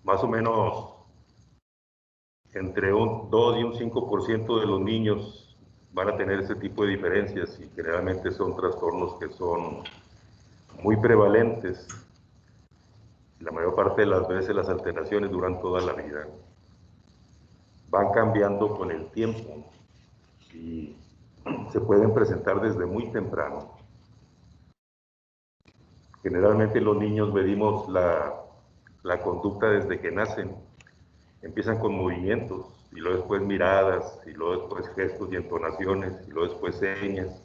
más o menos entre un 2 y un 5% de los niños van a tener ese tipo de diferencias y generalmente son trastornos que son muy prevalentes. La mayor parte de las veces las alteraciones duran toda la vida. Van cambiando con el tiempo y se pueden presentar desde muy temprano. Generalmente los niños medimos la conducta desde que nacen. Empiezan con movimientos, y luego después miradas, y luego después gestos y entonaciones, y luego después señas.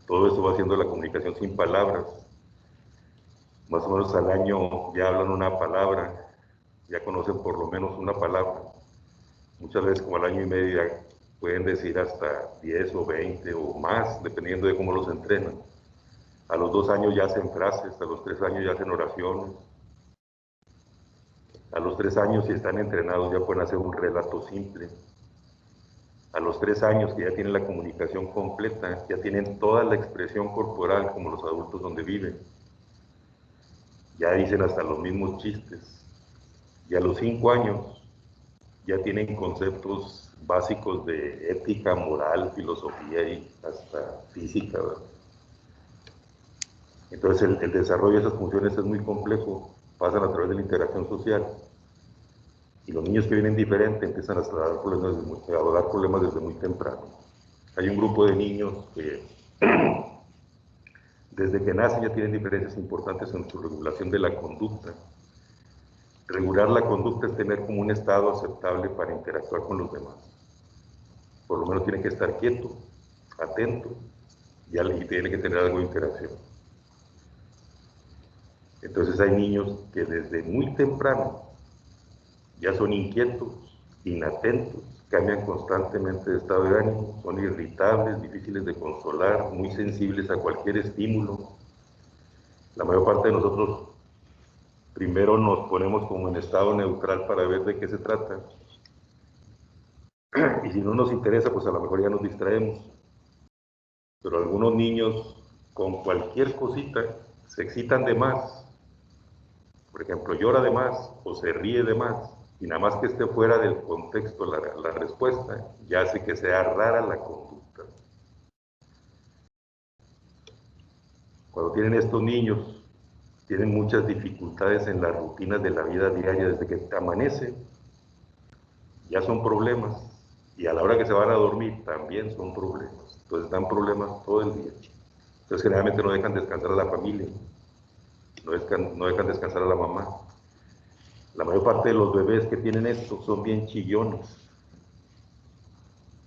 Todo eso va haciendo la comunicación sin palabras. Más o menos al año ya hablan una palabra, ya conocen por lo menos una palabra. Muchas veces como al año y medio ya pueden decir hasta 10 o 20 o más, dependiendo de cómo los entrenan. A los 2 años ya hacen frases, a los 3 años ya hacen oraciones. A los 3 años, si están entrenados, ya pueden hacer un relato simple. A los 3 años, que ya tienen la comunicación completa, ya tienen toda la expresión corporal como los adultos donde viven. Ya dicen hasta los mismos chistes. Y a los 5 años, ya tienen conceptos básicos de ética, moral, filosofía y hasta física, ¿verdad? Entonces el desarrollo de esas funciones es muy complejo, pasan a través de la interacción social. Y los niños que vienen diferentes empiezan a dar problemas desde muy temprano. Hay un grupo de niños que desde que nacen ya tienen diferencias importantes en su regulación de la conducta. Regular la conducta es tener como un estado aceptable para interactuar con los demás. Por lo menos tiene que estar quieto, atento, y tiene que tener algo de interacción. Entonces hay niños que desde muy temprano ya son inquietos, inatentos, cambian constantemente de estado de ánimo, son irritables, difíciles de consolar, muy sensibles a cualquier estímulo. La mayor parte de nosotros primero nos ponemos como en estado neutral para ver de qué se trata. Y si no nos interesa, pues a lo mejor ya nos distraemos. Pero algunos niños con cualquier cosita se excitan de más. Por ejemplo, llora de más o se ríe de más. Y nada más que esté fuera del contexto la respuesta, ya hace que sea rara la conducta. Cuando tienen estos niños, tienen muchas dificultades en las rutinas de la vida diaria. Desde que amanece, ya son problemas. Y a la hora que se van a dormir, también son problemas. Entonces dan problemas todo el día. Entonces generalmente no dejan descansar a la familia, no dejan descansar a la mamá. La mayor parte de los bebés que tienen esto son bien chillones.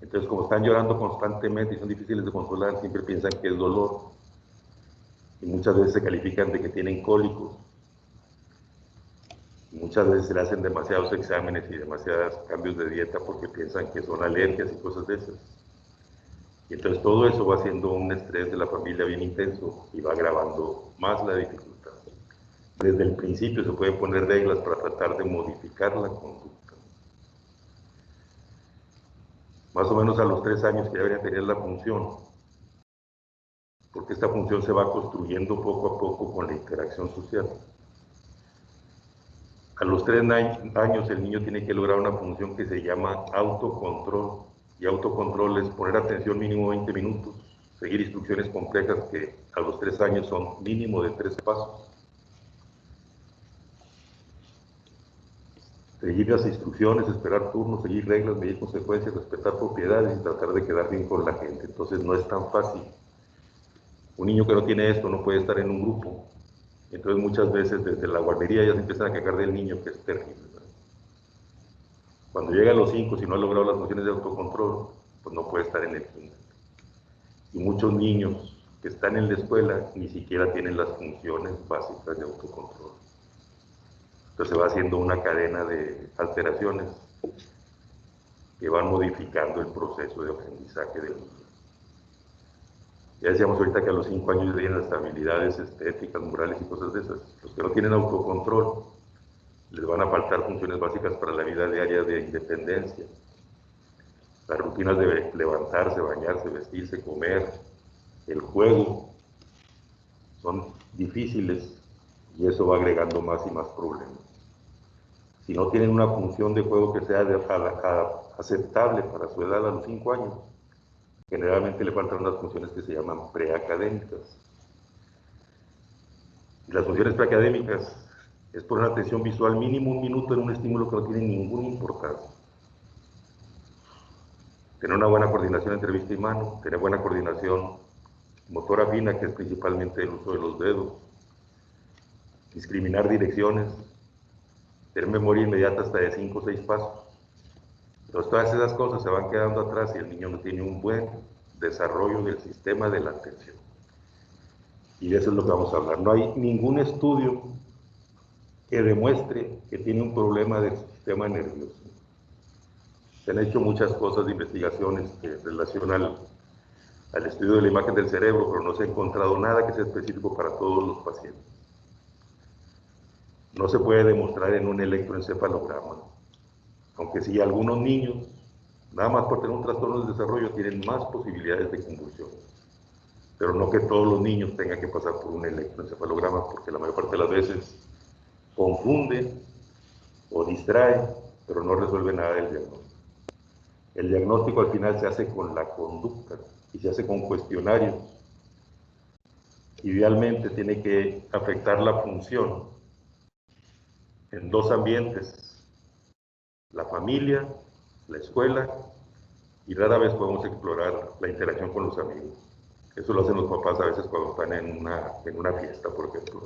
Entonces, como están llorando constantemente y son difíciles de consolar, siempre piensan que es dolor. Y muchas veces se califican de que tienen cólicos. Y muchas veces se le hacen demasiados exámenes y demasiados cambios de dieta porque piensan que son alergias y cosas de esas. Y entonces todo eso va haciendo un estrés de la familia bien intenso y va agravando más la dificultad. Desde el principio se pueden poner reglas para tratar de modificar la conducta. Más o menos a los 3 años que deberían tener la función, porque esta función se va construyendo poco a poco con la interacción social. A los 3 años el niño tiene que lograr una función que se llama autocontrol, y autocontrol es poner atención mínimo 20 minutos, seguir instrucciones complejas que a los 3 años son mínimo de 3 pasos. Seguir las instrucciones, esperar turnos, seguir reglas, medir consecuencias, respetar propiedades y tratar de quedar bien con la gente. Entonces no es tan fácil. Un niño que no tiene esto no puede estar en un grupo. Entonces muchas veces desde la guardería ya se empiezan a quejar del niño, que es terrible, ¿verdad? Cuando llega a los 5, si no ha logrado las funciones de autocontrol, pues no puede estar en el kinder. Y muchos niños que están en la escuela ni siquiera tienen las funciones básicas de autocontrol. Entonces se va haciendo una cadena de alteraciones que van modificando el proceso de aprendizaje del niño. Ya decíamos ahorita que a los 5 años tienen las habilidades estéticas, morales y cosas de esas. Los que no tienen autocontrol, les van a faltar funciones básicas para la vida diaria de independencia. Las rutinas de levantarse, bañarse, vestirse, comer, el juego, son difíciles y eso va agregando más y más problemas. si no tienen una función de juego que sea aceptable para su edad a los 5 años, generalmente le faltan unas funciones que se llaman preacadémicas. Y las funciones preacadémicas es poner atención visual mínimo un minuto en un estímulo que no tiene ninguna importancia. Tener una buena coordinación entre vista y mano, tener buena coordinación motora fina, que es principalmente el uso de los dedos, discriminar direcciones, tener memoria inmediata hasta de 5 o 6 pasos. Entonces todas esas cosas se van quedando atrás y el niño no tiene un buen desarrollo del sistema de la atención. Y de eso es lo que vamos a hablar. No hay ningún estudio que demuestre que tiene un problema del sistema nervioso. Se han hecho muchas cosas de investigaciones en relación al estudio de la imagen del cerebro, pero no se ha encontrado nada que sea específico para todos los pacientes. No se puede demostrar en un electroencefalograma, aunque sí algunos niños, nada más por tener un trastorno del desarrollo, tienen más posibilidades de convulsión, pero no que todos los niños tengan que pasar por un electroencefalograma, porque la mayor parte de las veces confunde o distrae, pero no resuelve nada del diagnóstico. El diagnóstico al final se hace con la conducta y se hace con cuestionarios. Idealmente tiene que afectar la función en 2 ambientes: la familia, la escuela, y rara vez podemos explorar la interacción con los amigos. Eso lo hacen los papás a veces cuando están en una fiesta, por ejemplo.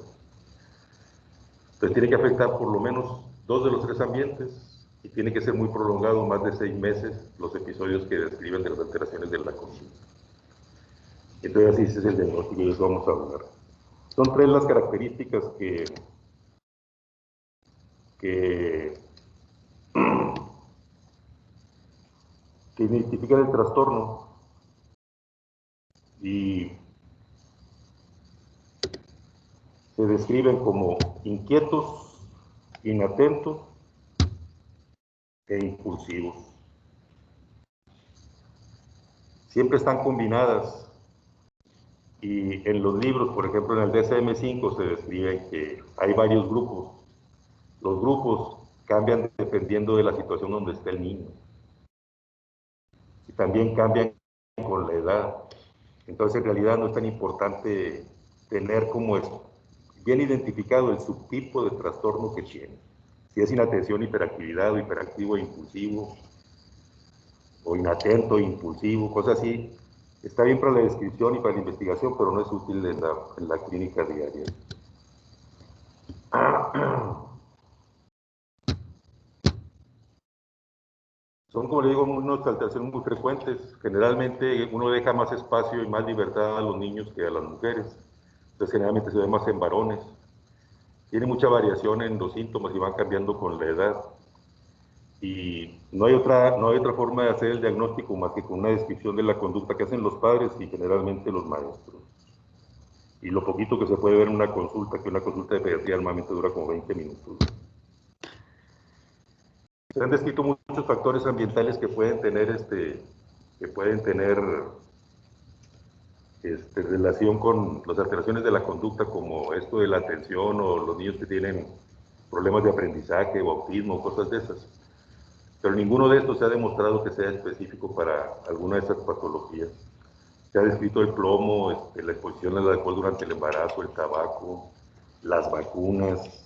Entonces tiene que afectar por lo menos 2 de los 3 ambientes y tiene que ser muy prolongado, más de 6 meses, los episodios que describen de las alteraciones de la conducta. Entonces así es el diagnóstico y de eso vamos a hablar. Son 3 las características que identifican el trastorno y se describen como inquietos, inatentos e impulsivos. Siempre están combinadas y en los libros, por ejemplo en el DSM-5 se describe que hay varios grupos. Los grupos cambian dependiendo de la situación donde esté el niño y también cambian con la edad. Entonces en realidad no es tan importante tener como bien identificado el subtipo de trastorno que tiene. Si es inatención, hiperactividad, o hiperactivo e impulsivo, o inatento e impulsivo, cosas así, está bien para la descripción y para la investigación, pero no es útil en la clínica diaria. Son, como le digo, unas alteraciones muy frecuentes. Generalmente uno deja más espacio y más libertad a los niños que a las mujeres. Entonces generalmente se ve más en varones. Tiene mucha variación en los síntomas y van cambiando con la edad. Y no hay otra forma de hacer el diagnóstico más que con una descripción de la conducta que hacen los padres y generalmente los maestros. Y lo poquito que se puede ver en una consulta, que una consulta de pediatría normalmente dura como 20 minutos. Se han descrito muchos factores ambientales que pueden tener, relación con las alteraciones de la conducta, como esto de la atención o los niños que tienen problemas de aprendizaje o autismo, cosas de esas. Pero ninguno de estos se ha demostrado que sea específico para alguna de esas patologías. Se ha descrito el plomo, la exposición al alcohol durante el embarazo, el tabaco, las vacunas.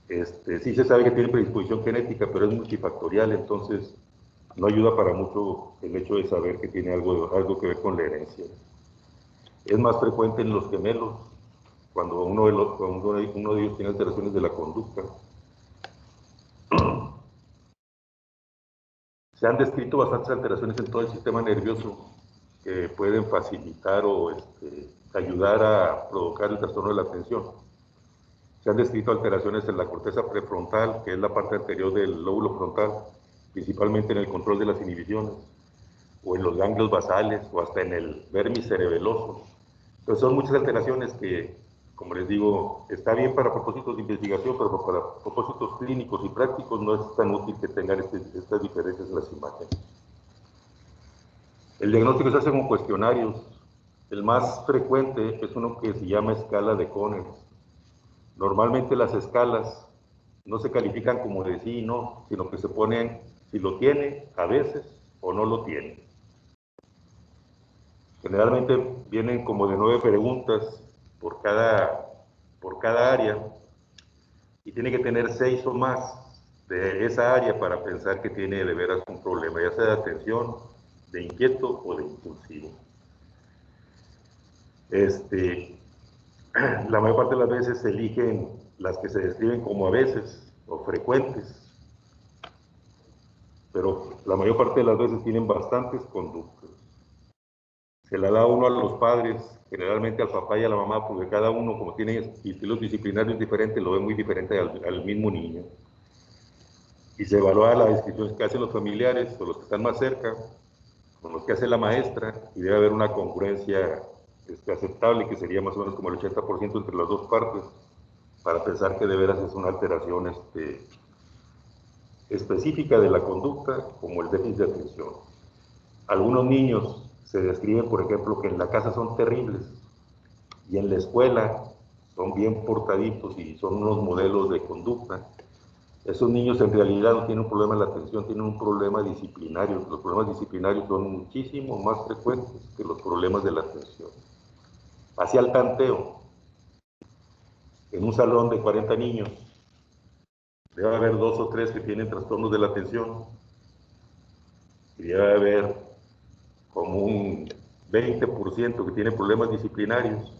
Sí se sabe que tiene predisposición genética, pero es multifactorial, entonces no ayuda para mucho el hecho de saber que tiene algo que ver con la herencia. Es más frecuente en los gemelos, cuando uno de ellos tiene alteraciones de la conducta. Se han descrito bastantes alteraciones en todo el sistema nervioso que pueden facilitar o ayudar a provocar el trastorno de la atención. Se han descrito alteraciones en la corteza prefrontal, que es la parte anterior del lóbulo frontal, principalmente en el control de las inhibiciones, o en los ganglios basales, o hasta en el vermis cerebeloso. Entonces son muchas alteraciones que, como les digo, está bien para propósitos de investigación, pero para propósitos clínicos y prácticos no es tan útil que tengan estas diferencias en las imágenes. El diagnóstico se hace con cuestionarios. El más frecuente es uno que se llama escala de Conner. Normalmente las escalas no se califican como de sí y no, sino que se ponen si lo tiene a veces o no lo tiene. Generalmente vienen como de 9 preguntas por cada área y tiene que tener 6 o más de esa área para pensar que tiene de veras un problema, ya sea de atención, de inquieto o de impulsivo. La mayor parte de las veces se eligen las que se describen como a veces o frecuentes, pero la mayor parte de las veces tienen bastantes conductas. Se la da uno a los padres, generalmente al papá y a la mamá, porque cada uno, como tiene estilos disciplinarios diferentes, lo ve muy diferente al mismo niño. Y se evalúa la descripción que hacen los familiares o los que están más cerca, con los que hace la maestra, y debe haber una congruencia aceptable, que sería más o menos como el 80% entre las dos partes, para pensar que de veras es una alteración específica de la conducta, como el déficit de atención. Algunos niños se describen, por ejemplo, que en la casa son terribles y en la escuela son bien portaditos y son unos modelos de conducta. Esos niños en realidad no tienen un problema en la atención, tienen un problema disciplinario. Los problemas disciplinarios son muchísimo más frecuentes que los problemas de la atención. Hacia el tanteo, en un salón de 40 niños, debe haber 2 o 3 que tienen trastornos de la atención y debe haber como un 20% que tiene problemas disciplinarios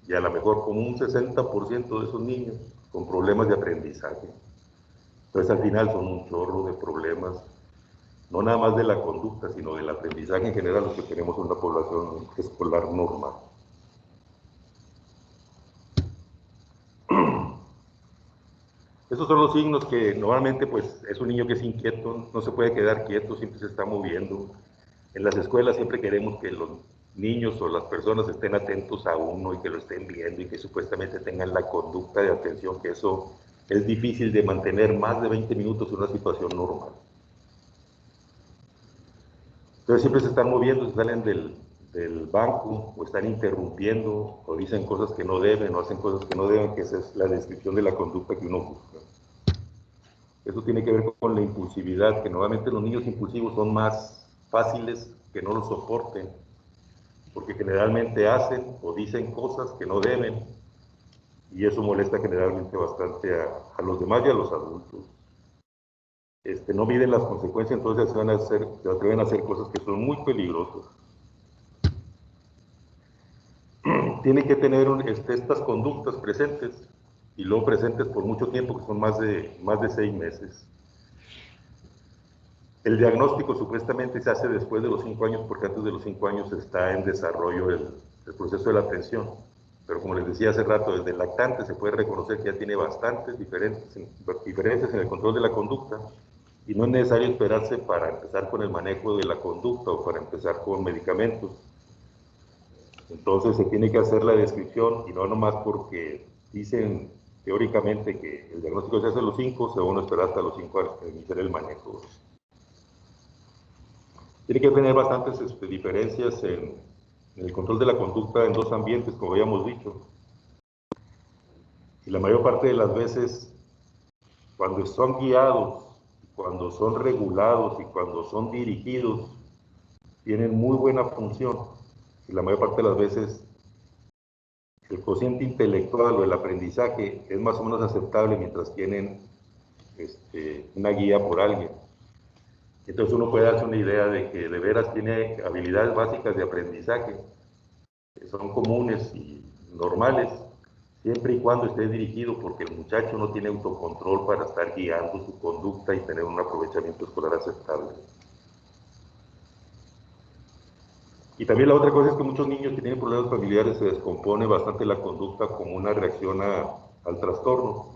y a lo mejor como un 60% de esos niños con problemas de aprendizaje. Entonces al final son un chorro de problemas, no nada más de la conducta, sino del aprendizaje en general, los que tenemos una población escolar normal. Esos son los signos que normalmente pues es un niño que es inquieto, no se puede quedar quieto, siempre se está moviendo. En las escuelas siempre queremos que los niños o las personas estén atentos a uno y que lo estén viendo y que supuestamente tengan la conducta de atención, que eso es difícil de mantener más de 20 minutos en una situación normal. Entonces siempre se están moviendo, se salen del banco o están interrumpiendo o dicen cosas que no deben o hacen cosas que no deben, que esa es la descripción de la conducta que uno busca. Eso tiene que ver con la impulsividad, que normalmente los niños impulsivos son más fáciles que no los soporten, porque generalmente hacen o dicen cosas que no deben, y eso molesta generalmente bastante a los demás y a los adultos. No miden las consecuencias, entonces se atreven a hacer cosas que son muy peligrosas. Tienen que tener estas conductas presentes, y luego presentes por mucho tiempo, que son más de 6 meses. El diagnóstico supuestamente se hace después de los 5 años, porque antes de los 5 años está en desarrollo el proceso de la atención. Pero como les decía hace rato, desde el lactante se puede reconocer que ya tiene bastantes diferencias en el control de la conducta, y no es necesario esperarse para empezar con el manejo de la conducta o para empezar con medicamentos. Entonces se tiene que hacer la descripción, y no nomás porque dicen teóricamente que el diagnóstico se hace a los 5, se va uno a esperar hasta los 5 años para iniciar el manejo. Tiene que tener bastantes diferencias en el control de la conducta en 2 ambientes, como habíamos dicho. Y la mayor parte de las veces, cuando son guiados, cuando son regulados y cuando son dirigidos, tienen muy buena función. Y la mayor parte de las veces, el cociente intelectual o el aprendizaje es más o menos aceptable mientras tienen una guía por alguien. Entonces uno puede darse una idea de que de veras tiene habilidades básicas de aprendizaje, que son comunes y normales, siempre y cuando esté dirigido, porque el muchacho no tiene autocontrol para estar guiando su conducta y tener un aprovechamiento escolar aceptable. Y también la otra cosa es que muchos niños que tienen problemas familiares se descompone bastante la conducta como una reacción al trastorno.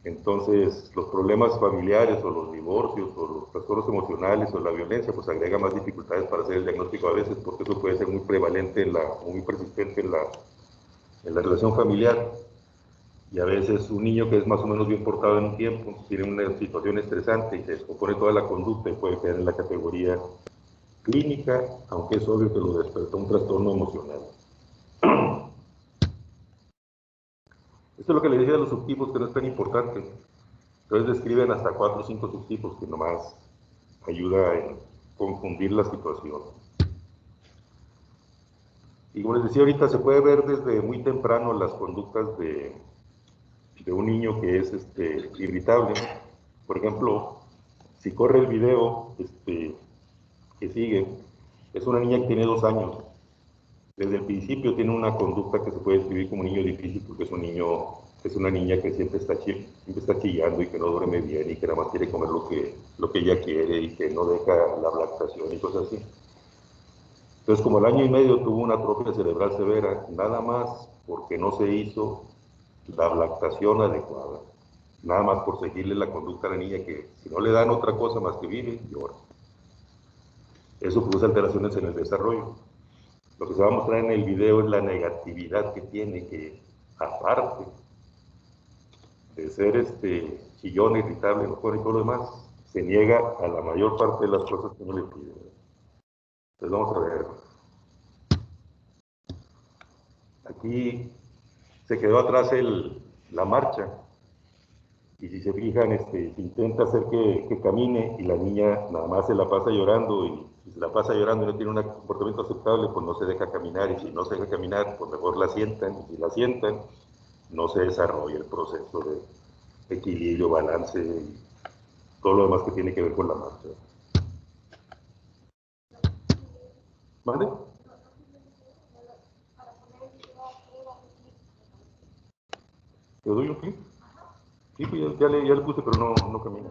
Entonces, los problemas familiares o los divorcios o los trastornos emocionales o la violencia, pues agrega más dificultades para hacer el diagnóstico a veces, porque eso puede ser muy prevalente o muy persistente en la relación familiar. Y a veces un niño que es más o menos bien portado en un tiempo tiene una situación estresante y se descompone toda la conducta y puede quedar en la categoría clínica, aunque es obvio que lo despertó un trastorno emocional. Esto es lo que le decía de los subtipos, que no es tan importante. Entonces describen hasta 4 o 5 subtipos que nomás ayuda en confundir la situación. Y como les decía ahorita, se puede ver desde muy temprano las conductas de un niño que es irritable. Por ejemplo, si corre el video que sigue, es una niña que tiene 2 años. Desde el principio tiene una conducta que se puede describir como niño difícil, porque es una niña que siempre está chillando y que no duerme bien y que nada más quiere comer lo que ella quiere y que no deja la lactación y cosas así. Entonces, como el año y medio tuvo una atrofia cerebral severa, nada más porque no se hizo la lactación adecuada, nada más por seguirle la conducta a la niña, que si no le dan otra cosa más que vive, llora. Eso produce alteraciones en el desarrollo. Lo que se va a mostrar en el video es la negatividad que tiene, que aparte de ser chillón, irritable, enojón y todo lo demás, se niega a la mayor parte de las cosas que uno le pide. Entonces vamos a ver. Aquí se quedó atrás la marcha, y si se fijan, se intenta hacer que camine y la niña nada más se la pasa llorando, y si se la pasa llorando y no tiene un comportamiento aceptable, pues no se deja caminar, y si no se deja caminar, pues mejor la sientan, y si la sientan, no se desarrolla el proceso de equilibrio, balance y todo lo demás que tiene que ver con la marcha. ¿Vale? ¿Te doy un clic? Sí, pues ya le puse, pero no camina.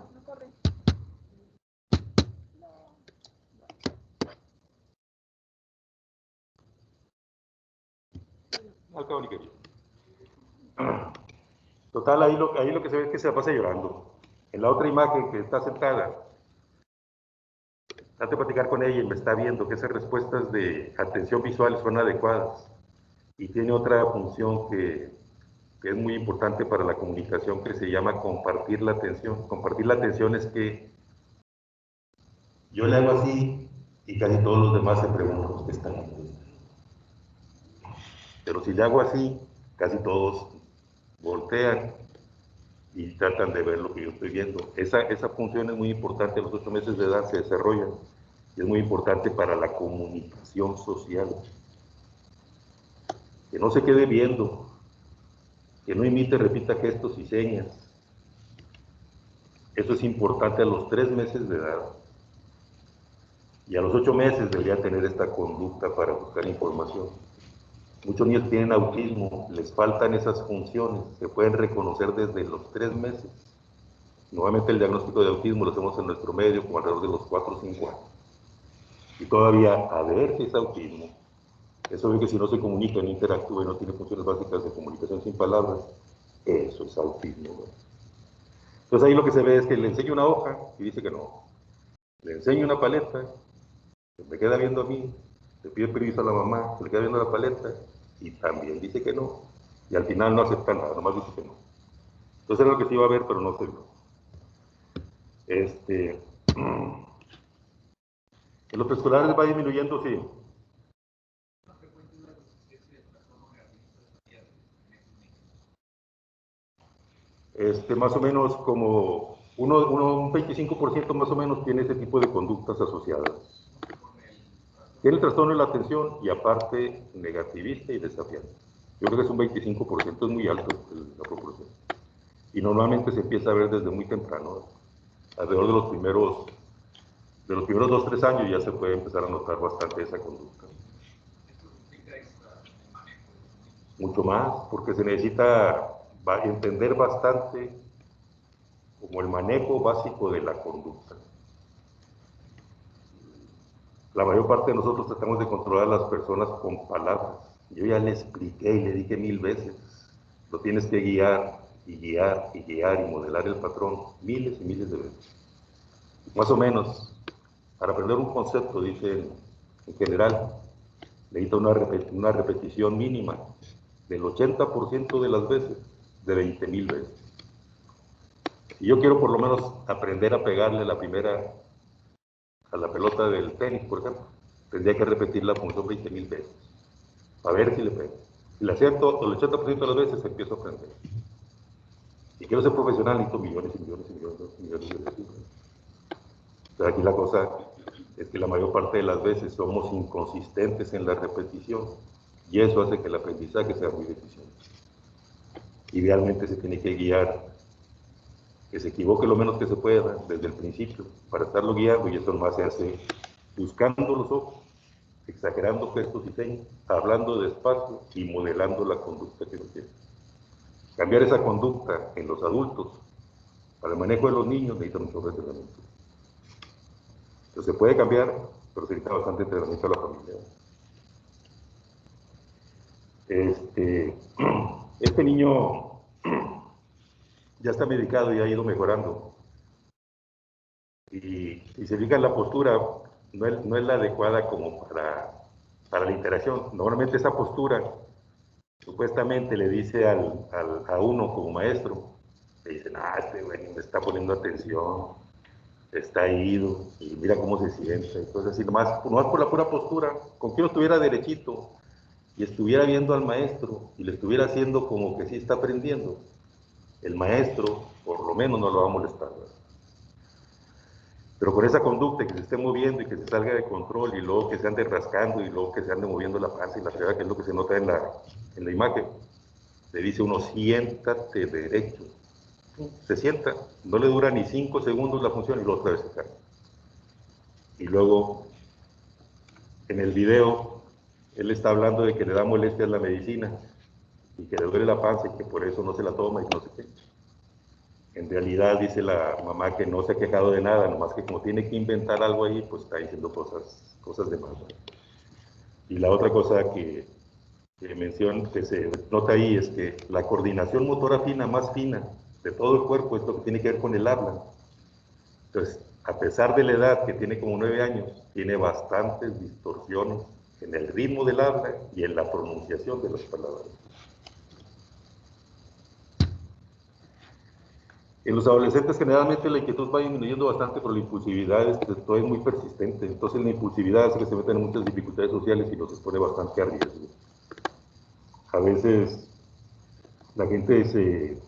Al cabo ni quería. Total, ahí lo que se ve es que se la pasa llorando. En la otra imagen que está sentada, trate de platicar con ella y me está viendo que esas respuestas de atención visual son adecuadas. Y tiene otra función que es muy importante para la comunicación, que se llama compartir la atención. Compartir la atención es que yo le hago así y casi todos los demás se preguntan qué están haciendo. Pero si le hago así, casi todos voltean y tratan de ver lo que yo estoy viendo. Esa función es muy importante, a los 8 meses de edad se desarrolla, y es muy importante para la comunicación social. Que no se quede viendo, que no imite, repita gestos y señas. Eso es importante a los 3 meses de edad. Y a los 8 meses debería tener esta conducta para buscar información. Muchos niños tienen autismo, les faltan esas funciones, se pueden reconocer desde los 3 meses. Nuevamente el diagnóstico de autismo lo hacemos en nuestro medio como alrededor de los 4 o 5 años. Y todavía a ver si es autismo. Es obvio que si no se comunica, no interactúa y no tiene funciones básicas de comunicación sin palabras, eso es autismo, ¿no? Entonces ahí lo que se ve es que le enseño una hoja y dice que no. Le enseño una paleta, se me queda viendo a mí, le pide permiso a la mamá, se le queda viendo la paleta y también dice que no. Y al final no acepta nada, nomás dice que no. Entonces era lo que se iba a ver, pero no se vio. En los preescolares va disminuyendo, sí. Más o menos como un 25% más o menos tiene ese tipo de conductas asociadas. Tiene el trastorno de la atención y aparte negativista y desafiante. Yo creo que es un 25%, es muy alto la proporción. Y normalmente se empieza a ver desde muy temprano, alrededor de los primeros 2 o 3 años ya se puede empezar a notar bastante esa conducta. Mucho más, porque se necesita entender bastante como el manejo básico de la conducta. La mayor parte de nosotros tratamos de controlar a las personas con palabras. Yo ya le expliqué y le dije 1000 veces, lo tienes que guiar y guiar y guiar y modelar el patrón miles y miles de veces. Más o menos, para aprender un concepto, dice en general, necesita una repetición mínima del 80% de las veces, de 20,000 veces. Y yo quiero por lo menos aprender a pegarle a la pelota del tenis, por ejemplo. Tendría que repetir la función 20,000 veces, a ver si le pego. Si le acierto el 80% de las veces, empiezo a aprender. Si quiero ser profesional, necesito millones y millones y millones y millones de ejercicios. Pero aquí la cosa es que la mayor parte de las veces somos inconsistentes en la repetición y eso hace que el aprendizaje sea muy deficiente. Idealmente se tiene que guiar, que se equivoque lo menos que se pueda desde el principio para estarlo guiando, y eso nomás se hace buscando los ojos, exagerando gestos y señas, hablando despacio y modelando la conducta que uno quiere. Cambiar esa conducta en los adultos para el manejo de los niños necesita mucho entrenamiento. Entonces se puede cambiar, pero se necesita bastante entrenamiento a la familia. Este niño ya está medicado y ha ido mejorando. Y se fija en la postura, no es la adecuada como para la interacción. Normalmente esa postura, supuestamente le dice a uno como maestro, le dicen, este güey me está poniendo atención, está ido, y mira cómo se siente. Entonces, así, nomás por la pura postura, con que uno estuviera derechito y estuviera viendo al maestro y le estuviera haciendo como que sí está aprendiendo, el maestro por lo menos no lo va a molestar, ¿verdad? Pero con esa conducta que se esté moviendo y que se salga de control y luego que se ande rascando y luego que se ande moviendo la panza y la fregada, que es lo que se nota en la imagen, le dice uno, siéntate derecho. Se sienta, no le dura ni 5 segundos la función y luego otra vez se cae. Y luego, en el video, él está hablando de que le da molestia a la medicina y que le duele la panza y que por eso no se la toma y no sé qué. En realidad dice la mamá que no se ha quejado de nada, nomás que como tiene que inventar algo ahí, pues está diciendo cosas de más. Y la otra cosa que menciona, que se nota ahí, es que la coordinación motora fina, más fina, de todo el cuerpo, es lo que tiene que ver con el habla. Entonces, a pesar de la edad, que tiene como 9 años, tiene bastantes distorsiones en el ritmo del habla y en la pronunciación de las palabras. En los adolescentes generalmente la inquietud va disminuyendo bastante, pero la impulsividad es muy persistente. Entonces la impulsividad hace que se metan en muchas dificultades sociales y los expone bastante a riesgo. A veces la gente se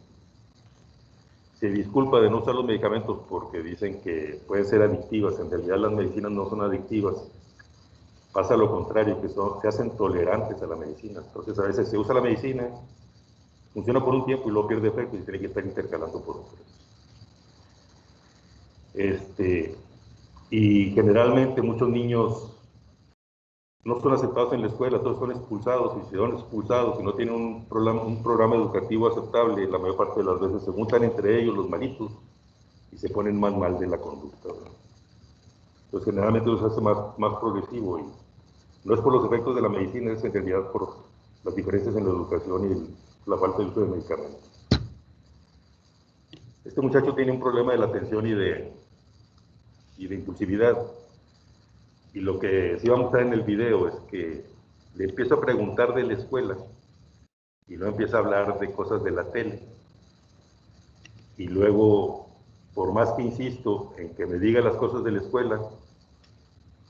disculpa de no usar los medicamentos porque dicen que pueden ser adictivas. En realidad las medicinas no son adictivas. Pasa lo contrario, que se hacen tolerantes a la medicina. Entonces a veces se usa la medicina, funciona por un tiempo y luego pierde efecto y tiene que estar intercalando por otro. Y generalmente muchos niños no son aceptados en la escuela, todos son expulsados, y si son expulsados y no tienen un programa educativo aceptable, la mayor parte de las veces se juntan entre ellos los malitos y se ponen más mal de la conducta, ¿verdad? Entonces generalmente eso se hace más progresivo, y no es por los efectos de la medicina, es en realidad por las diferencias en la educación y la falta de uso de medicamentos. Este muchacho tiene un problema de la atención y de impulsividad. Y lo que sí vamos a ver en el video es que le empiezo a preguntar de la escuela y luego empieza a hablar de cosas de la tele. Y luego, por más que insisto en que me diga las cosas de la escuela,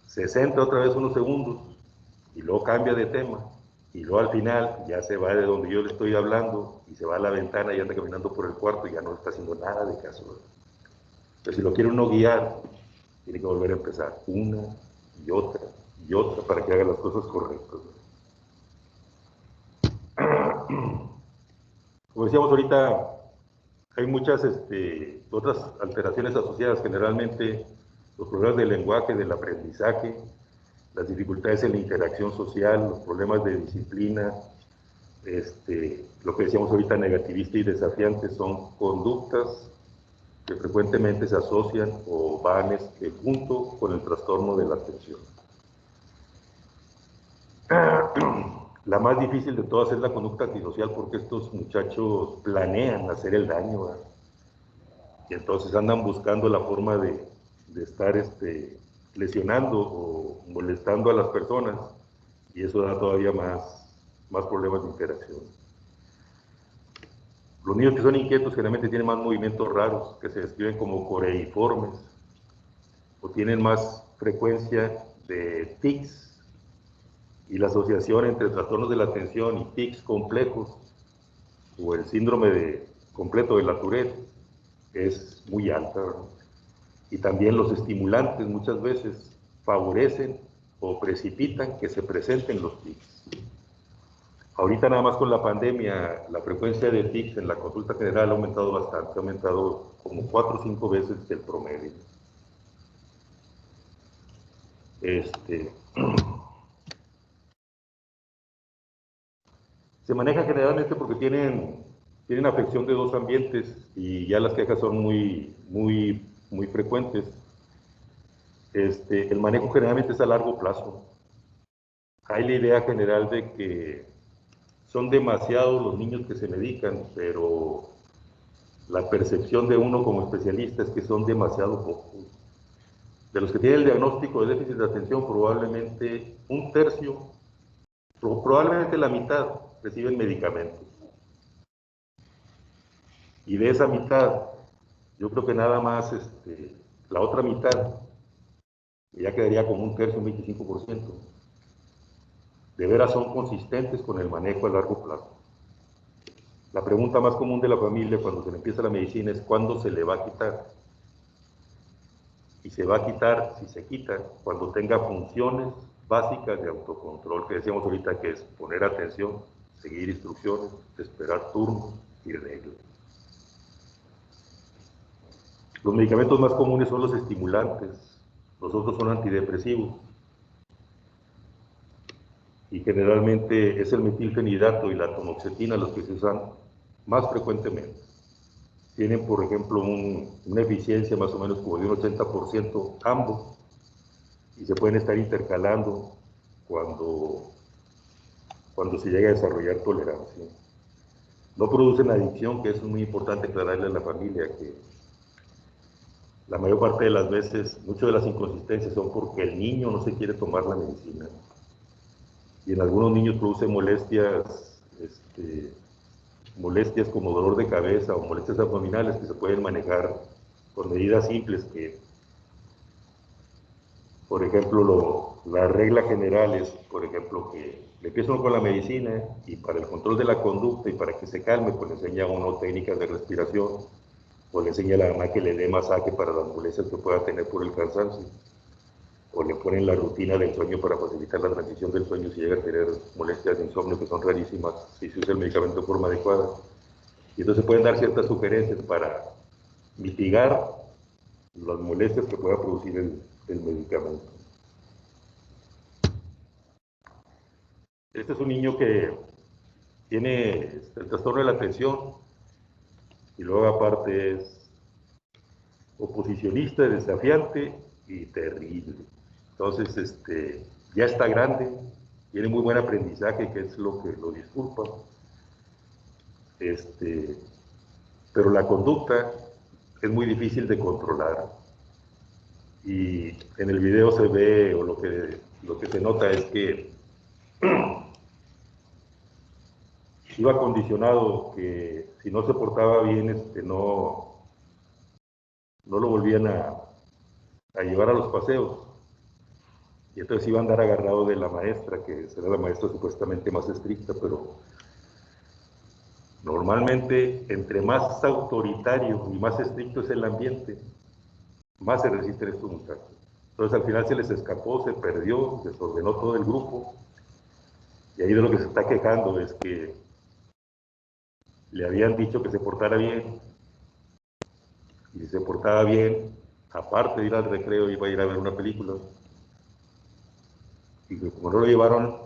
se centra otra vez unos segundos y luego cambia de tema. Y luego al final ya se va de donde yo le estoy hablando y se va a la ventana y anda caminando por el cuarto y ya no está haciendo nada de caso. Pero si lo quiere uno guiar, tiene que volver a empezar una y otra para que haga las cosas correctas. Como decíamos ahorita, hay muchas otras alteraciones asociadas, generalmente los problemas del lenguaje, del aprendizaje, las dificultades en la interacción social, los problemas de disciplina, lo que decíamos ahorita, negativista y desafiante, son conductas que frecuentemente se asocian o van junto con el trastorno de la atención. La más difícil de todas es la conducta antisocial, porque estos muchachos planean hacer el daño, ¿verdad? Y entonces andan buscando la forma de estar lesionando o molestando a las personas, y eso da todavía más problemas de interacción. Los niños que son inquietos generalmente tienen más movimientos raros, que se describen como coreiformes, o tienen más frecuencia de tics, y la asociación entre trastornos de la atención y tics complejos, o el síndrome completo de la Tourette es muy alta, ¿verdad? Y también los estimulantes muchas veces favorecen o precipitan que se presenten los tics. Ahorita nada más con la pandemia, la frecuencia de tics en la consulta general ha aumentado bastante, ha aumentado como 4 o 5 veces el promedio. Se maneja generalmente porque tienen afección de dos ambientes y ya las quejas son muy frecuentes. El manejo generalmente es a largo plazo. Hay la idea general de que son demasiados los niños que se medican, pero la percepción de uno como especialista es que son demasiado pocos. De los que tienen el diagnóstico de déficit de atención, probablemente un tercio, probablemente la mitad, reciben medicamentos. Y de esa mitad, yo creo que nada más la otra mitad, ya quedaría como un tercio, un 25%, de veras son consistentes con el manejo a largo plazo. La pregunta más común de la familia cuando se le empieza la medicina es ¿cuándo se le va a quitar? Y se va a quitar, si se quita, cuando tenga funciones básicas de autocontrol, que decíamos ahorita que es poner atención, seguir instrucciones, esperar turnos y reglas. Los medicamentos más comunes son los estimulantes, los otros son antidepresivos. Y generalmente es el metilfenidato y la atomoxetina los que se usan más frecuentemente. Tienen, por ejemplo, una eficiencia más o menos como de un 80% ambos, y se pueden estar intercalando cuando se llega a desarrollar tolerancia. No producen adicción, que eso es muy importante aclararle a la familia, que la mayor parte de las veces, muchas de las inconsistencias son porque el niño no se quiere tomar la medicina. Y en algunos niños produce molestias como dolor de cabeza o molestias abdominales que se pueden manejar con medidas simples que, por ejemplo, la regla general es, por ejemplo, que le empieza uno con la medicina y para el control de la conducta y para que se calme, pues le enseña a uno técnicas de respiración o le enseña a la mamá que le dé masaje para las molestias que pueda tener por el cansancio, o le ponen la rutina del sueño para facilitar la transición del sueño si llega a tener molestias de insomnio que son rarísimas si se usa el medicamento de forma adecuada. Y entonces pueden dar ciertas sugerencias para mitigar las molestias que pueda producir el medicamento. Este es un niño que tiene el trastorno de la atención y luego aparte es oposicionista, desafiante y terrible. Entonces, ya está grande, tiene muy buen aprendizaje, que es lo que lo disculpa. Pero la conducta es muy difícil de controlar. Y en el video se ve, o lo que se nota es que iba condicionado que si no se portaba bien, no lo volvían a llevar a los paseos. Y entonces iba a andar agarrado de la maestra, que será la maestra supuestamente más estricta, pero normalmente entre más autoritario y más estricto es el ambiente, más se resisten estos muchachos. Entonces al final se les escapó, se perdió, desordenó todo el grupo, y ahí de lo que se está quejando es que le habían dicho que se portara bien, y si se portaba bien, aparte de ir al recreo, iba a ir a ver una película, y como no lo llevaron,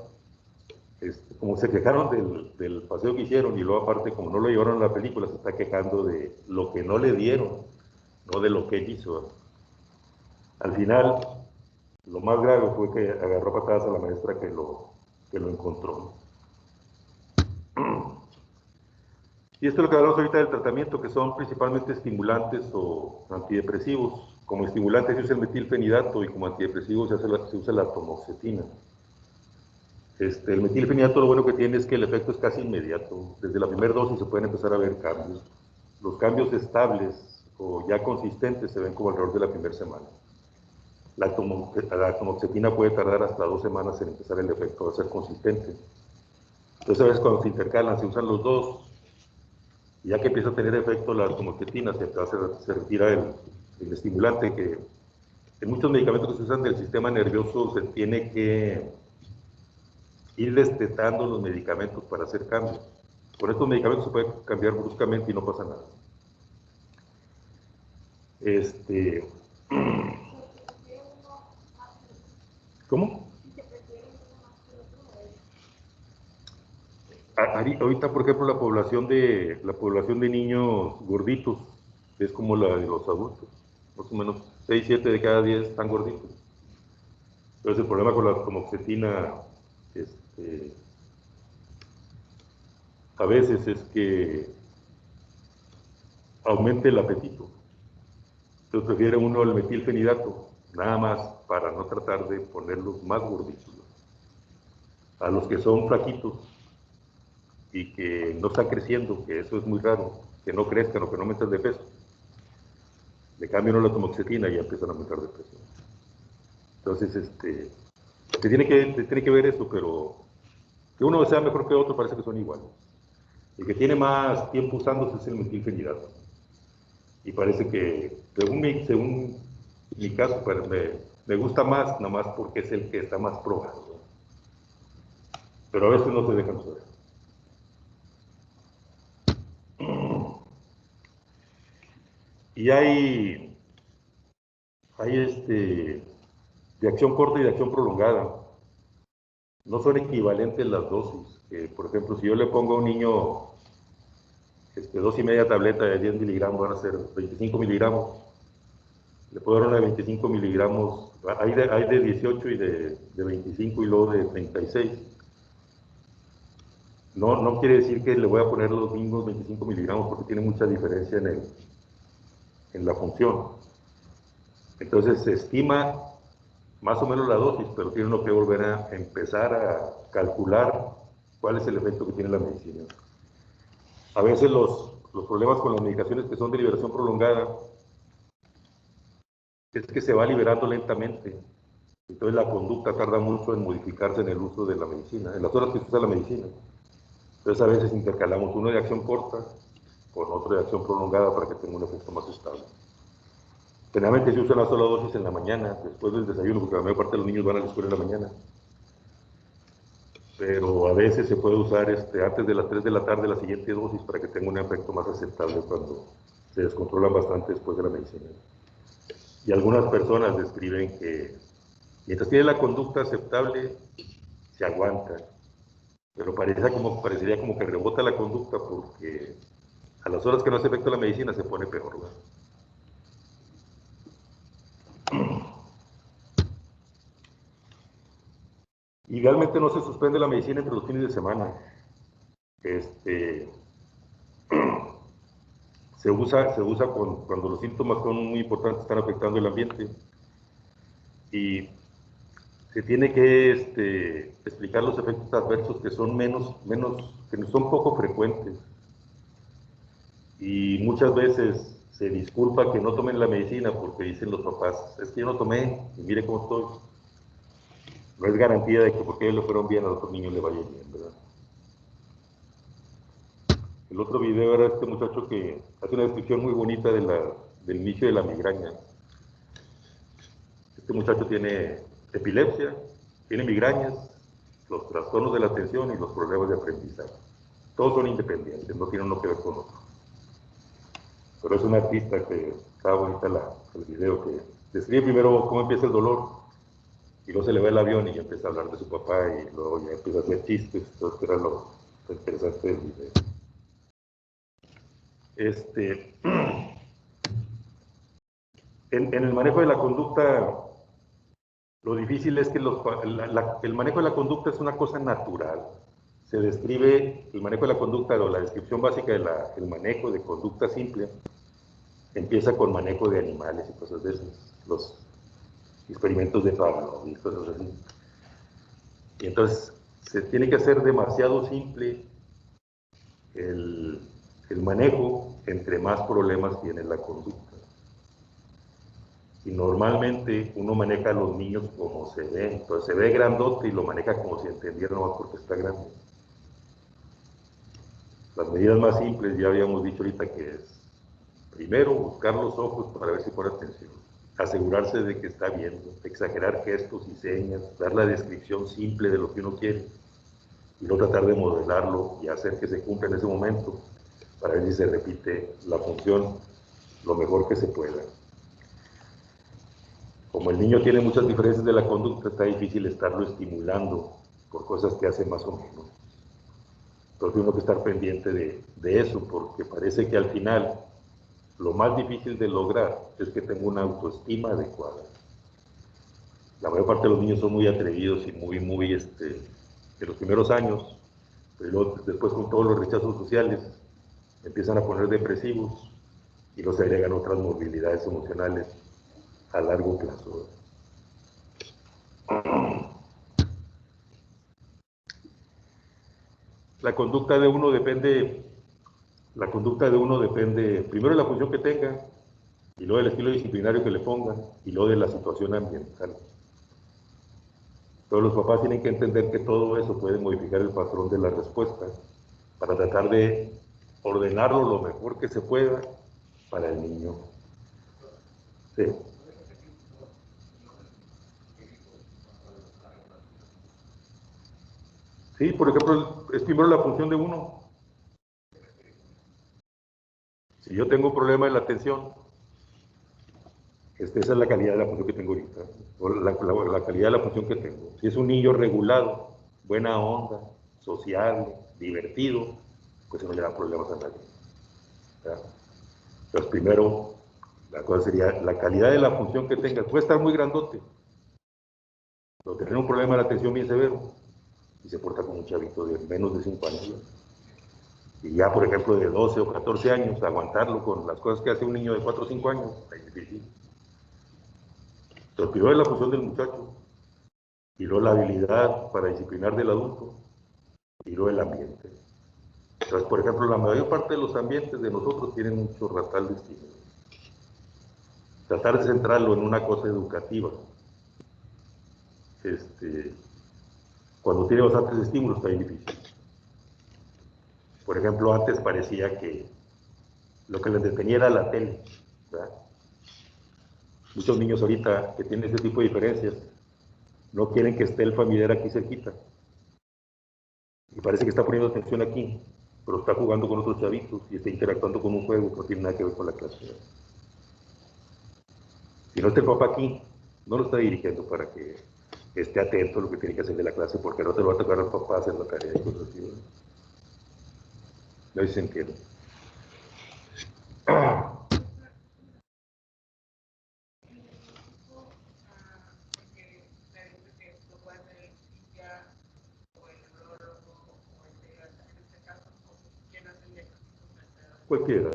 como se quejaron del paseo que hicieron, y luego aparte como no lo llevaron a la película, se está quejando de lo que no le dieron, no de lo que él hizo. Al final, lo más grave fue que agarró patadas a la maestra que lo encontró. Y esto es lo que hablamos ahorita del tratamiento, que son principalmente estimulantes o antidepresivos. Como estimulante se usa el metilfenidato y como antidepresivo se usa la atomoxetina. El metilfenidato lo bueno que tiene es que el efecto es casi inmediato. Desde la primera dosis se pueden empezar a ver cambios. Los cambios estables o ya consistentes se ven como alrededor de la primera semana. La atomoxetina puede tardar hasta 2 semanas en empezar el efecto, va a ser consistente. Entonces a veces cuando se intercalan, se usan los dos, Y ya que empieza a tener efecto la atomoxetina, se retira el estimulante, que en muchos medicamentos que se usan del sistema nervioso se tiene que ir destetando los medicamentos para hacer cambios. Con estos medicamentos se puede cambiar bruscamente y no pasa nada. ¿Cómo? Ahorita, por ejemplo, la población de niños gorditos es como la de los adultos. Más o menos 6, 7 de cada 10 están gorditos. Entonces el problema con la atomoxetina a veces es que aumente el apetito. Entonces prefiere uno el metilfenidato, nada más para no tratar de ponerlos más gorditos. A los que son flaquitos y que no están creciendo, que eso es muy raro, que no crezcan o que no aumentan de peso, le cambian la atomoxetina y ya empiezan a aumentar de peso. Entonces, se tiene que ver eso, pero que uno sea mejor que otro parece que son iguales. El que tiene más tiempo usándose es el metilfenidato. Y parece que, según mi caso, me gusta más, nada más porque es el que está más probado, ¿no? Pero a veces no se dejan usar. Y hay de acción corta y de acción prolongada. No son equivalentes las dosis. Por ejemplo, si yo le pongo a un niño 2,5 tabletas de 10 miligramos, van a ser 25 miligramos. Le puedo dar una de 25 miligramos, hay de 18 y de 25 y luego de 36. No quiere decir que le voy a poner los mismos 25 miligramos porque tiene mucha diferencia en la función. Entonces se estima más o menos la dosis, pero tiene uno que volver a empezar a calcular cuál es el efecto que tiene la medicina. A veces los problemas con las medicaciones que son de liberación prolongada es que se va liberando lentamente. Entonces la conducta tarda mucho en modificarse en el uso de la medicina, en las horas que se usa la medicina. Entonces a veces intercalamos uno de acción corta con otro de acción prolongada para que tenga un efecto más estable. Generalmente se usa una sola dosis en la mañana, después del desayuno, porque la mayor parte de los niños van a la escuela en la mañana. Pero a veces se puede usar antes de las 3 de la tarde la siguiente dosis para que tenga un efecto más aceptable cuando se descontrolan bastante después de la medicina. Y algunas personas describen que mientras tiene la conducta aceptable, se aguanta. Pero parecería como que rebota la conducta porque a las horas que no hace efecto la medicina se pone peor, ¿verdad? Idealmente no se suspende la medicina entre los fines de semana. Se usa cuando los síntomas son muy importantes, están afectando el ambiente. Y se tiene que explicar los efectos adversos que son que son poco frecuentes. Y muchas veces se disculpa que no tomen la medicina porque dicen los papás, es que yo no tomé y mire cómo estoy. No es garantía de que porque ellos le fueron bien a los otros niños le vaya bien, ¿verdad? El otro video era este muchacho que hace una descripción muy bonita del inicio de la migraña. Este muchacho tiene epilepsia, tiene migrañas, los trastornos de la atención y los problemas de aprendizaje. Todos son independientes, no tienen uno que ver con otro. Pero es un artista que estaba bonita el video, que describe primero cómo empieza el dolor y luego se le va el avión y ya empieza a hablar de su papá y luego ya empieza a hacer chistes. Entonces era lo interesante del video. En el manejo de la conducta, lo difícil es que el manejo de la conducta es una cosa natural. Se describe el manejo de la conducta, o la descripción básica del manejo de conducta simple, empieza con manejo de animales y cosas de esas, los experimentos de Pavlov y cosas así. Y entonces se tiene que hacer demasiado simple el manejo entre más problemas tiene la conducta. Y normalmente uno maneja a los niños como se ve, entonces se ve grandote y lo maneja como si entendiera nomás porque está grande. Las medidas más simples, ya habíamos dicho ahorita que es, primero, buscar los ojos para ver si pone atención, asegurarse de que está viendo, exagerar gestos y señas, dar la descripción simple de lo que uno quiere, y no tratar de modelarlo y hacer que se cumpla en ese momento, para ver si se repite la función lo mejor que se pueda. Como el niño tiene muchas diferencias de la conducta, está difícil estarlo estimulando por cosas que hace más o menos. Entonces tengo que estar pendiente de eso, porque parece que al final lo más difícil de lograr es que tenga una autoestima adecuada. La mayor parte de los niños son muy atrevidos y muy en los primeros años, pero después con todos los rechazos sociales empiezan a poner depresivos y los agregan otras movilidades emocionales a largo plazo. La conducta de uno depende primero de la función que tenga, y luego del estilo disciplinario que le pongan, y luego de la situación ambiental. Todos los papás tienen que entender que todo eso puede modificar el patrón de la respuesta para tratar de ordenarlo lo mejor que se pueda para el niño. Sí. Sí, por ejemplo, es primero la función de uno. Si yo tengo un problema en la atención, esa es la calidad de la función que tengo ahorita, o la calidad de la función que tengo. Si es un niño regulado, buena onda, sociable, divertido, pues no le da problemas a nadie. ¿Verdad? Entonces, primero, la cosa sería la calidad de la función que tenga. Puede estar muy grandote, pero tener un problema de la atención bien severo, y se porta como un chavito de menos de 5 años. Y ya, por ejemplo, de 12 o 14 años, aguantarlo con las cosas que hace un niño de 4 o 5 años, es difícil. Entonces, primero es la función del muchacho, y luego la habilidad para disciplinar del adulto, y luego el ambiente. Entonces, por ejemplo, la mayor parte de los ambientes de nosotros tienen mucho ratal de estímulo. Tratar de centrarlo en una cosa educativa, cuando tiene bastantes estímulos, está bien difícil. Por ejemplo, antes parecía que lo que les detenía era la tele, ¿verdad? Muchos niños ahorita que tienen ese tipo de diferencias no quieren que esté el familiar aquí cerquita. Y parece que está poniendo atención aquí, pero está jugando con otros chavitos y está interactuando con un juego que no tiene nada que ver con la clase. Si no está el papá aquí, no lo está dirigiendo para que esté atento a lo que tiene que hacer de la clase, porque no te lo va a tocar al papá hacer la tarea y cosas así, ¿no? No se entiende. Cualquiera.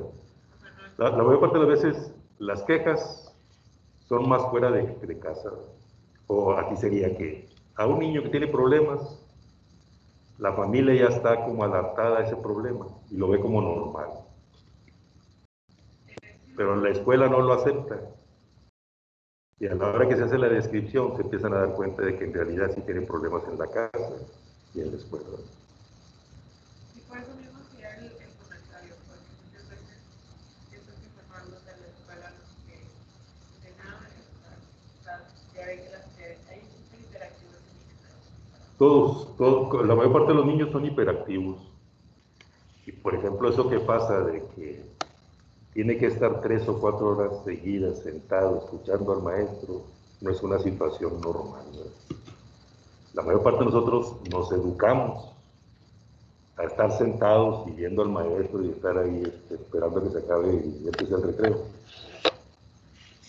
La mayor parte de las veces las quejas son más fuera de casa. O aquí sería que a un niño que tiene problemas, la familia ya está como adaptada a ese problema y lo ve como normal. Pero en la escuela no lo acepta. Y a la hora que se hace la descripción, se empiezan a dar cuenta de que en realidad sí tienen problemas en la casa y en la escuela. Y por eso mismo sería el comentario, porque muchas veces estos informandos de la escuela de nada, ya ve que hay súper interactivos Todos, la mayor parte de los niños son hiperactivos. Y por ejemplo, eso que pasa de que tiene que estar 3 o 4 horas seguidas sentado escuchando al maestro, no es una situación normal, ¿no? La mayor parte de nosotros nos educamos a estar sentados y viendo al maestro y estar ahí esperando a que se acabe y empiece el recreo.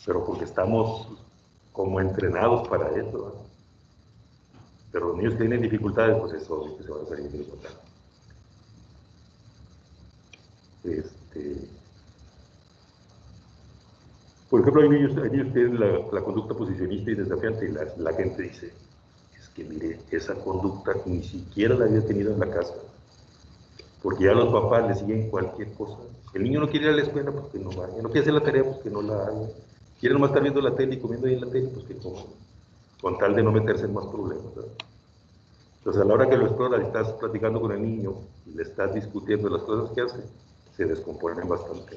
Pero porque estamos como entrenados para eso, ¿no? Pero los niños que tienen dificultades, pues eso que se van a salir de dificultades. Por ejemplo, hay niños que tienen la conducta posicionista y desafiante y la gente dice, es que mire, esa conducta ni siquiera la había tenido en la casa, porque ya los papás le siguen cualquier cosa. El niño no quiere ir a la escuela, pues que no vaya, no quiere hacer la tarea, pues que no la haga, quiere nomás estar viendo la tele y comiendo ahí en la tele, pues que coma, con tal de no meterse en más problemas, ¿verdad? Entonces, a la hora que lo exploras y estás platicando con el niño y le estás discutiendo las cosas que hace, se descomponen bastante.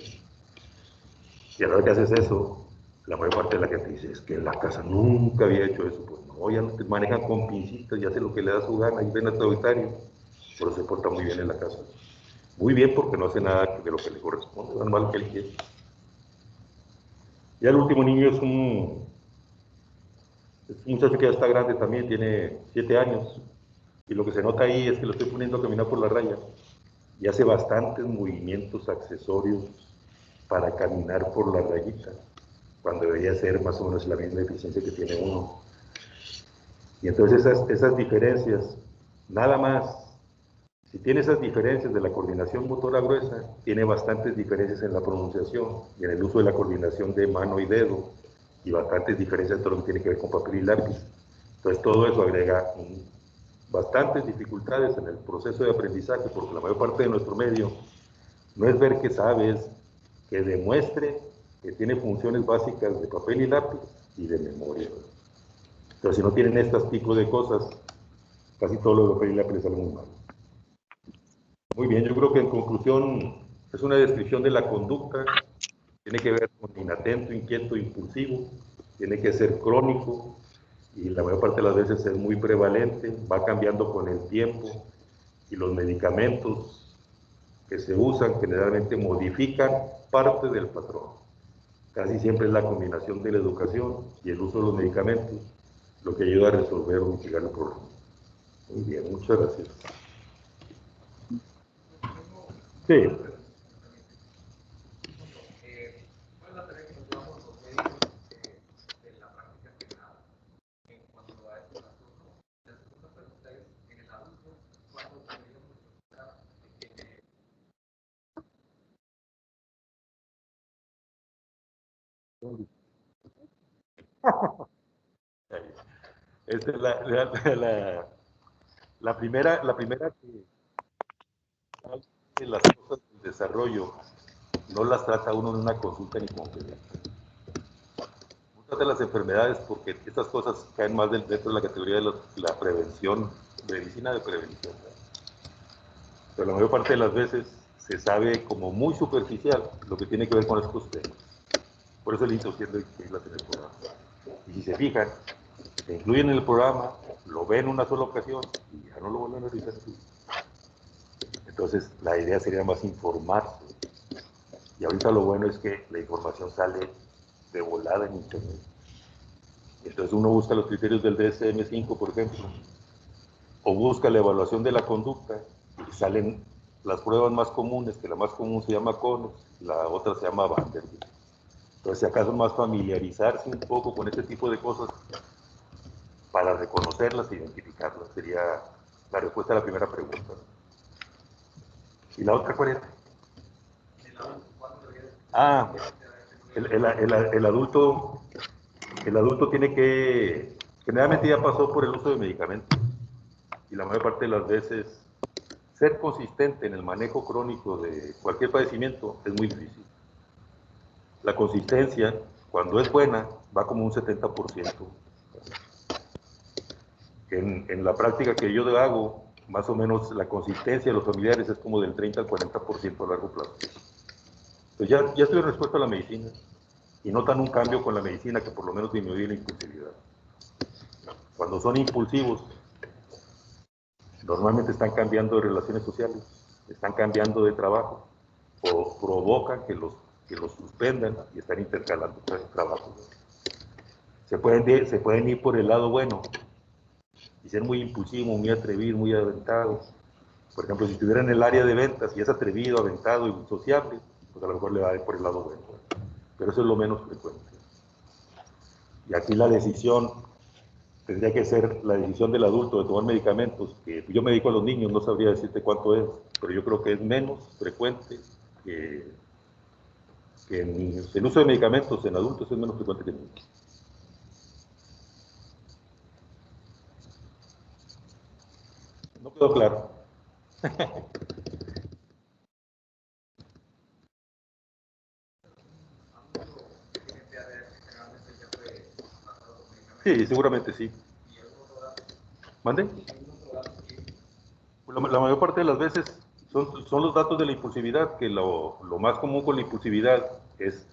Y a la hora que haces eso, la mayor parte de la gente dice, es que en la casa nunca había hecho eso. Pues no, ya no te manejan con pincitas y hace lo que le da su gana y ven autoritario, pero se porta muy bien en la casa. Muy bien porque no hace nada de lo que le corresponde, da mal que él quiere. Ya el último niño es un muchacho que ya está grande también, tiene 7 años. Y lo que se nota ahí es que lo estoy poniendo a caminar por la raya y hace bastantes movimientos accesorios para caminar por la rayita, cuando debería ser más o menos la misma eficiencia que tiene uno. Y entonces esas diferencias, nada más, si tiene esas diferencias de la coordinación motora gruesa, tiene bastantes diferencias en la pronunciación y en el uso de la coordinación de mano y dedo, y bastantes diferencias en todo lo que tiene que ver con papel y lápiz. Entonces todo eso agrega bastantes dificultades en el proceso de aprendizaje, porque la mayor parte de nuestro medio no es ver que sabes, que demuestre que tiene funciones básicas de papel y lápiz y de memoria. Pero si no tienen estos tipos de cosas, casi todo lo de papel y lápiz sale muy mal. Muy bien, yo creo que en conclusión es una descripción de la conducta, tiene que ver con inatento, inquieto, impulsivo, tiene que ser crónico y la mayor parte de las veces es muy prevalente, va cambiando con el tiempo y los medicamentos que se usan generalmente modifican parte del patrón. Casi siempre es la combinación de la educación y el uso de los medicamentos lo que ayuda a resolver o mitigar el problema. Muy bien, muchas gracias. Sí. ¿Cuál es la tarea que nos llevamos los médicos de la práctica privada en cuanto a estos asuntos? La segunda pregunta es, en el adulto, ¿cuándo deberíamos buscar que Esta es la primera que las cosas del desarrollo no las trata uno en una consulta ni conferencia. Muchas de las enfermedades, porque estas cosas caen más dentro de la categoría de la prevención, medicina de prevención. Pero la mayor parte de las veces se sabe como muy superficial lo que tiene que ver con estos temas. Por eso le insisto incluirlas en el programa. Y si se fijan, se incluyen en el programa, lo ven una sola ocasión y ya no lo vuelven a revisar. Entonces, la idea sería más informarse. Y ahorita lo bueno es que la información sale de volada en Internet. Entonces uno busca los criterios del DSM-5, por ejemplo, o busca la evaluación de la conducta y salen las pruebas más comunes, que la más común se llama CONOS, la otra se llama Vanderbilt. Entonces, si acaso más familiarizarse un poco con este tipo de cosas para reconocerlas e identificarlas, sería la respuesta a la primera pregunta. ¿Y la otra cuál era? Ah, el adulto tiene que, generalmente ya pasó por el uso de medicamentos y la mayor parte de las veces ser consistente en el manejo crónico de cualquier padecimiento es muy difícil. La consistencia, cuando es buena, va como un 70%. En la práctica que yo hago, más o menos la consistencia de los familiares es como del 30 al 40% a largo plazo. Pues ya estoy respuesto a la medicina y notan un cambio con la medicina que por lo menos disminuye la impulsividad. Cuando son impulsivos, normalmente están cambiando de relaciones sociales, están cambiando de trabajo o provocan que los suspendan y están intercalando trabajos. Se pueden ir por el lado bueno y ser muy impulsivo, muy atrevido, muy aventado. Por ejemplo, si estuviera en el área de ventas y es atrevido, aventado y sociable, pues a lo mejor le va a ir por el lado bueno. Pero eso es lo menos frecuente. Y aquí la decisión tendría que ser la decisión del adulto de tomar medicamentos, que yo me dedico a los niños, no sabría decirte cuánto es, pero yo creo que es menos frecuente que en niños. El uso de medicamentos en adultos es menos frecuente que en niños. No quedó claro. Sí, seguramente sí. ¿Mande? La mayor parte de las veces son los datos de la impulsividad, que lo más común con la impulsividad es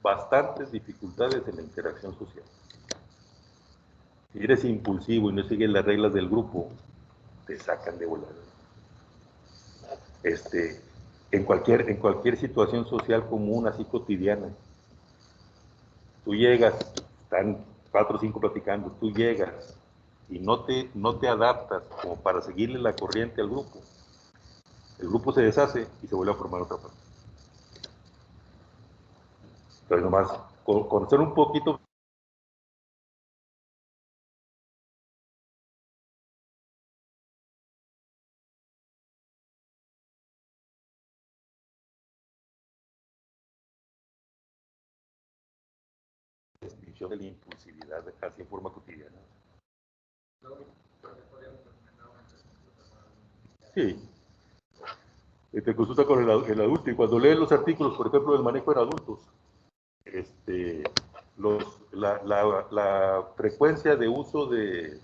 bastantes dificultades en la interacción social. Si eres impulsivo y no sigues las reglas del grupo, te sacan de volada. En cualquier situación social común, así cotidiana, tú llegas, están 4 o 5 platicando, tú llegas y no te adaptas como para seguirle la corriente al grupo. El grupo se deshace y se vuelve a formar otra parte. Entonces, nomás conocer un poquito la descripción de la impulsividad así en forma cotidiana. Sí. Te consulta con el adulto, y cuando lees los artículos, por ejemplo, del manejo en adultos, la frecuencia de uso de,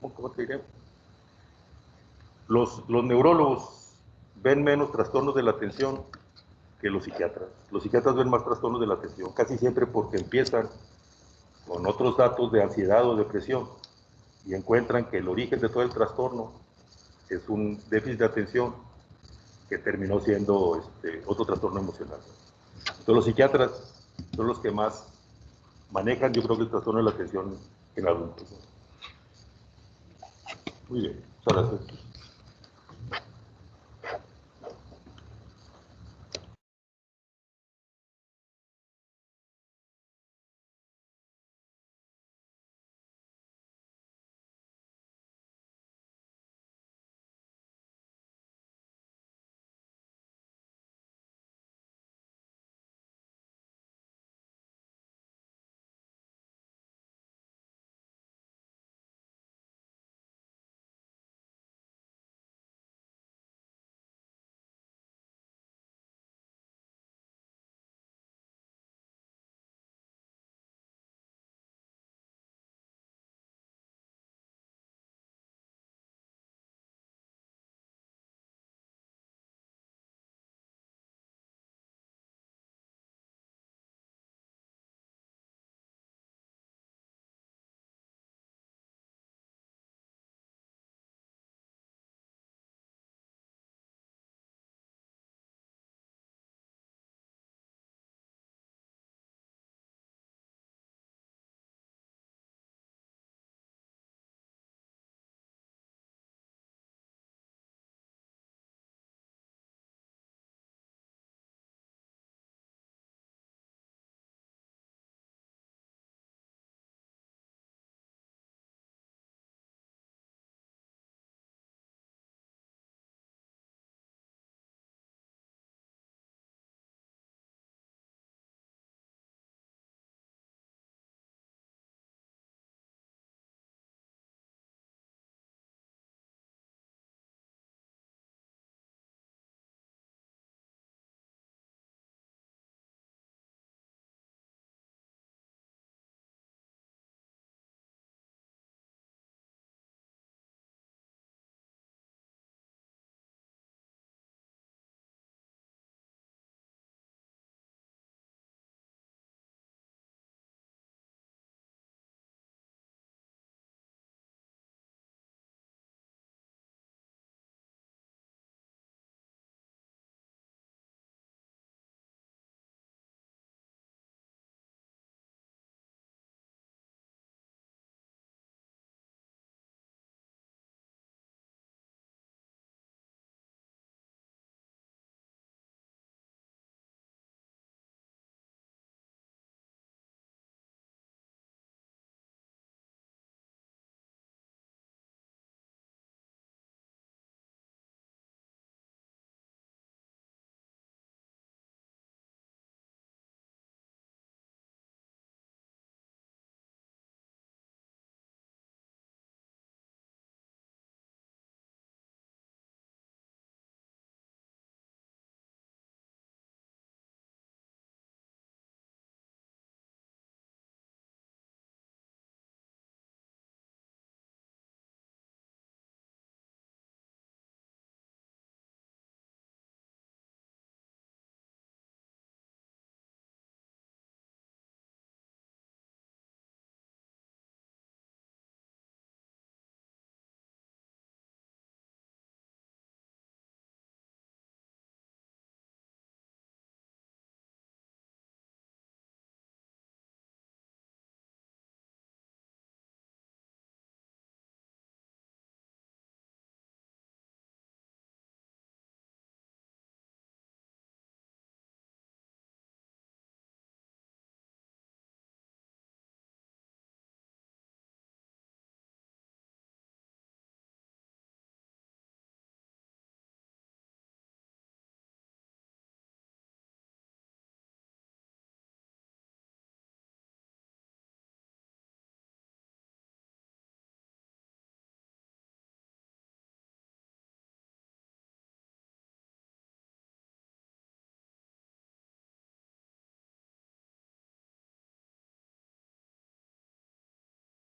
¿cómo te diré? Los neurólogos ven menos trastornos de la atención que los psiquiatras. Los psiquiatras ven más trastornos de la atención, casi siempre porque empiezan con otros datos de ansiedad o depresión y encuentran que el origen de todo el trastorno es un déficit de atención que terminó siendo otro trastorno emocional. Entonces los psiquiatras son los que más manejan, yo creo, que el trastorno de la atención en adultos. Muy bien, muchas gracias.